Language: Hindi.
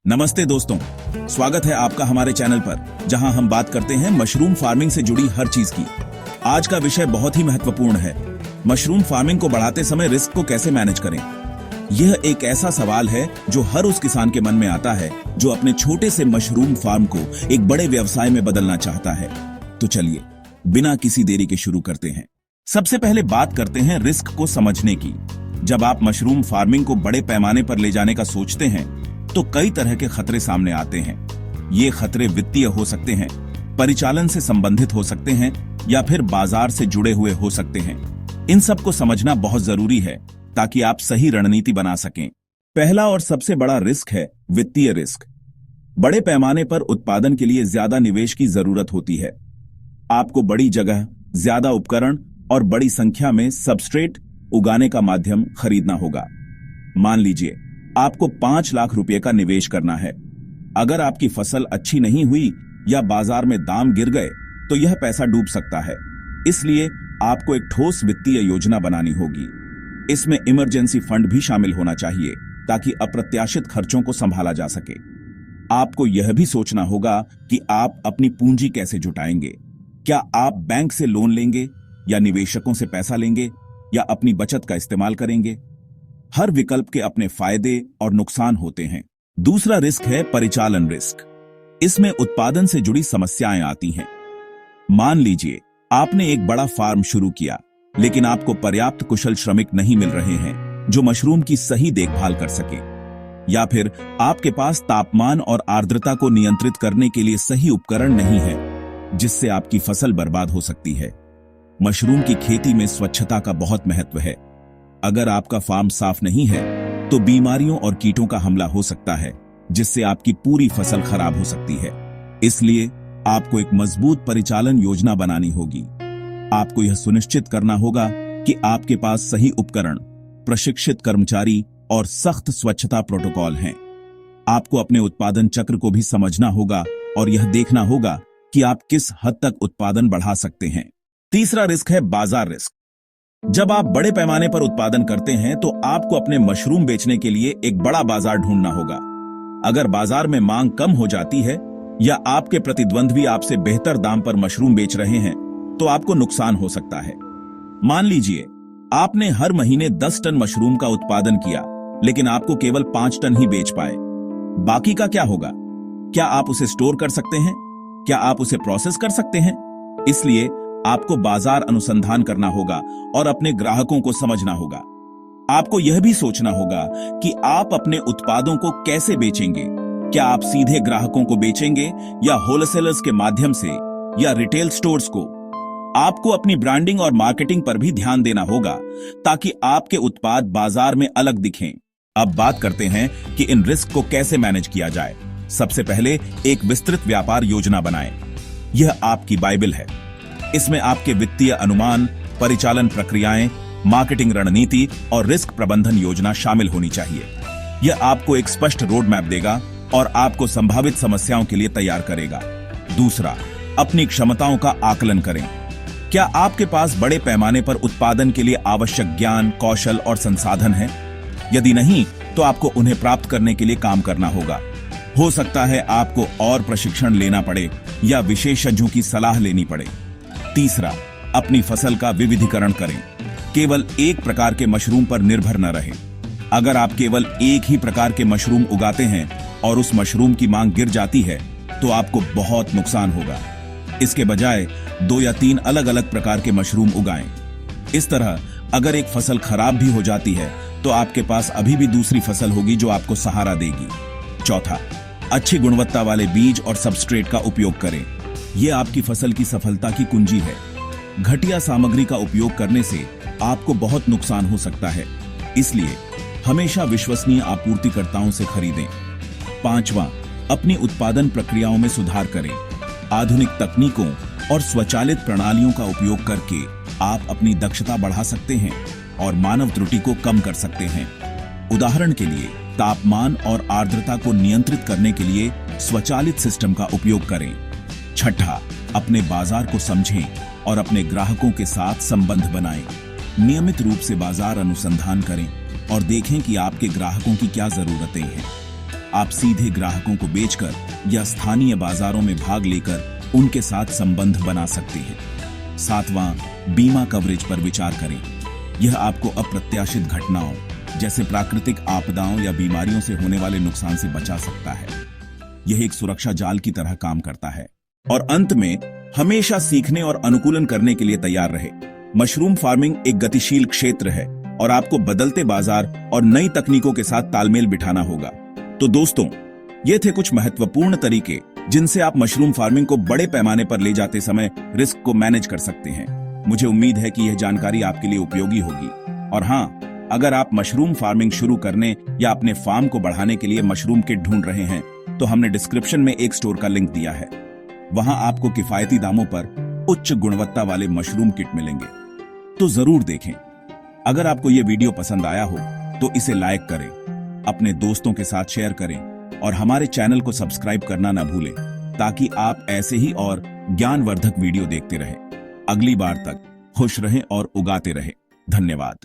नमस्ते दोस्तों, स्वागत है आपका हमारे चैनल पर, जहां हम बात करते हैं मशरूम फार्मिंग से जुड़ी हर चीज की। आज का विषय बहुत ही महत्वपूर्ण है। मशरूम फार्मिंग को बढ़ाते समय रिस्क को कैसे मैनेज करें। यह एक ऐसा सवाल है जो हर उस किसान के मन में आता है जो अपने छोटे से मशरूम फार्म को एक बड़े व्यवसाय में बदलना चाहता है। तो चलिए बिना किसी देरी के शुरू करते हैं। सबसे पहले बात करते हैं रिस्क को समझने की। जब आप मशरूम फार्मिंग को बड़े पैमाने पर ले जाने का सोचते हैं तो कई तरह के खतरे सामने आते हैं। ये खतरे वित्तीय हो सकते हैं, परिचालन से संबंधित हो सकते हैं या फिर बाजार से जुड़े हुए हो सकते हैं। इन सब को समझना बहुत जरूरी है ताकि आप सही रणनीति बना सकें। पहला और सबसे बड़ा रिस्क है वित्तीय रिस्क। बड़े पैमाने पर उत्पादन के लिए ज्यादा निवेश की जरूरत होती है। आपको बड़ी जगह, ज्यादा उपकरण और बड़ी संख्या में सबस्ट्रेट उगाने का माध्यम खरीदना होगा। मान लीजिए आपको 5 लाख रुपए का निवेश करना है। अगर आपकी फसल अच्छी नहीं हुई या बाजार में दाम गिर गए तो यह पैसा डूब सकता है। इसलिए आपको एक ठोस वित्तीय योजना बनानी होगी। इसमें इमरजेंसी फंड भी शामिल होना चाहिए ताकि अप्रत्याशित खर्चों को संभाला जा सके। आपको यह भी सोचना होगा कि आप अपनी पूंजी कैसे जुटाएंगे। क्या आप बैंक से लोन लेंगे या निवेशकों से पैसा लेंगे या अपनी बचत का इस्तेमाल करेंगे। हर विकल्प के अपने फायदे और नुकसान होते हैं। दूसरा रिस्क है परिचालन रिस्क। इसमें उत्पादन से जुड़ी समस्याएं आती हैं। मान लीजिए आपने एक बड़ा फार्म शुरू किया, लेकिन आपको पर्याप्त कुशल श्रमिक नहीं मिल रहे हैं जो मशरूम की सही देखभाल कर सके, या फिर आपके पास तापमान और आर्द्रता को नियंत्रित करने के लिए सही उपकरण नहीं है, जिससे आपकी फसल बर्बाद हो सकती है। मशरूम की खेती में स्वच्छता का बहुत महत्व है। अगर आपका फार्म साफ नहीं है तो बीमारियों और कीटों का हमला हो सकता है, जिससे आपकी पूरी फसल खराब हो सकती है। इसलिए आपको एक मजबूत परिचालन योजना बनानी होगी। आपको यह सुनिश्चित करना होगा कि आपके पास सही उपकरण, प्रशिक्षित कर्मचारी और सख्त स्वच्छता प्रोटोकॉल हैं। आपको अपने उत्पादन चक्र को भी समझना होगा और यह देखना होगा कि आप किस हद तक उत्पादन बढ़ा सकते हैं। तीसरा रिस्क है बाजार रिस्क। जब आप बड़े पैमाने पर उत्पादन करते हैं तो आपको अपने मशरूम बेचने के लिए एक बड़ा बाजार ढूंढना होगा। अगर बाजार में मांग कम हो जाती है या आपके प्रतिद्वंद्वी आपसे बेहतर दाम पर मशरूम बेच रहे हैं तो आपको नुकसान हो सकता है। मान लीजिए आपने हर महीने 10 टन मशरूम का उत्पादन किया, लेकिन आपको केवल 5 टन ही बेच पाए। बाकी का क्या होगा? क्या आप उसे स्टोर कर सकते हैं? क्या आप उसे प्रोसेस कर सकते हैं? इसलिए आपको बाजार अनुसंधान करना होगा और अपने ग्राहकों को समझना होगा। आपको यह भी सोचना होगा कि आप अपने उत्पादों को कैसे बेचेंगे। क्या आप सीधे ग्राहकों को बेचेंगे या होलसेलर्स के माध्यम से या रिटेल स्टोर्स को। आपको अपनी ब्रांडिंग और मार्केटिंग पर भी ध्यान देना होगा ताकि आपके उत्पाद बाजार में अलग दिखें। अब बात करते हैं कि इन रिस्क को कैसे मैनेज किया जाए। सबसे पहले एक विस्तृत व्यापार योजना बनाएं। यह आपकी बाइबल है। इसमें आपके वित्तीय अनुमान, परिचालन प्रक्रियाएं, मार्केटिंग रणनीति और रिस्क प्रबंधन योजना शामिल होनी चाहिए। यह आपको एक स्पष्ट रोड मैप देगा और आपको संभावित समस्याओं के लिए तैयार करेगा। दूसरा, अपनी क्षमताओं का आकलन करें। क्या आपके पास बड़े पैमाने पर उत्पादन के लिए आवश्यक ज्ञान, कौशल और संसाधन है? यदि नहीं तो आपको उन्हें प्राप्त करने के लिए काम करना होगा। हो सकता है आपको और प्रशिक्षण लेना पड़े या विशेषज्ञों की सलाह लेनी पड़े। तीसरा, अपनी फसल का विविधीकरण करें। केवल एक प्रकार के मशरूम पर निर्भर न रहें। अगर आप केवल एक ही प्रकार के मशरूम उगाते हैं और उस मशरूम की मांग गिर जाती है तो आपको बहुत नुकसान होगा। इसके बजाय 2 या 3 अलग अलग प्रकार के मशरूम उगाएं। इस तरह अगर एक फसल खराब भी हो जाती है तो आपके पास अभी भी दूसरी फसल होगी जो आपको सहारा देगी। चौथा, अच्छी गुणवत्ता वाले बीज और सबस्ट्रेट का उपयोग करें। यह आपकी फसल की सफलता की कुंजी है। घटिया सामग्री का उपयोग करने से आपको बहुत नुकसान हो सकता है। इसलिए हमेशा विश्वसनीय आपूर्तिकर्ताओं से खरीदें। पांचवां, अपनी उत्पादन प्रक्रियाओं में सुधार करें। आधुनिक तकनीकों और स्वचालित प्रणालियों का उपयोग करके आप अपनी दक्षता बढ़ा सकते हैं और मानव त्रुटि को कम कर सकते हैं। उदाहरण के लिए तापमान और आर्द्रता को नियंत्रित करने के लिए स्वचालित सिस्टम का उपयोग करें। छठा, अपने बाजार को समझें और अपने ग्राहकों के साथ संबंध बनाएं। नियमित रूप से बाजार अनुसंधान करें और देखें कि आपके ग्राहकों की क्या जरूरतें हैं। आप सीधे ग्राहकों को बेचकर या स्थानीय बाजारों में भाग लेकर उनके साथ संबंध बना सकते हैं। 7वां, बीमा कवरेज पर विचार करें। यह आपको अप्रत्याशित घटनाओं जैसे प्राकृतिक आपदाओं या बीमारियों से होने वाले नुकसान से बचा सकता है। यह एक सुरक्षा जाल की तरह काम करता है। और अंत में, हमेशा सीखने और अनुकूलन करने के लिए तैयार रहे। मशरूम फार्मिंग एक गतिशील क्षेत्र है और आपको बदलते बाजार और नई तकनीकों के साथ तालमेल बिठाना होगा। तो दोस्तों, ये थे कुछ महत्वपूर्ण तरीके जिनसे आप मशरूम फार्मिंग को बड़े पैमाने पर ले जाते समय रिस्क को मैनेज कर सकते हैं। मुझे उम्मीद है कि यह जानकारी आपके लिए उपयोगी होगी। और हाँ, अगर आप मशरूम फार्मिंग शुरू करने या अपने फार्म को बढ़ाने के लिए मशरूम किट ढूंढ रहे हैं, तो हमने डिस्क्रिप्शन में एक स्टोर का लिंक दिया है। वहां आपको किफायती दामों पर उच्च गुणवत्ता वाले मशरूम किट मिलेंगे, तो जरूर देखें। अगर आपको यह वीडियो पसंद आया हो तो इसे लाइक करें, अपने दोस्तों के साथ शेयर करें और हमारे चैनल को सब्सक्राइब करना न भूलें, ताकि आप ऐसे ही और ज्ञानवर्धक वीडियो देखते रहें। अगली बार तक खुश रहें और उगाते रहें। धन्यवाद।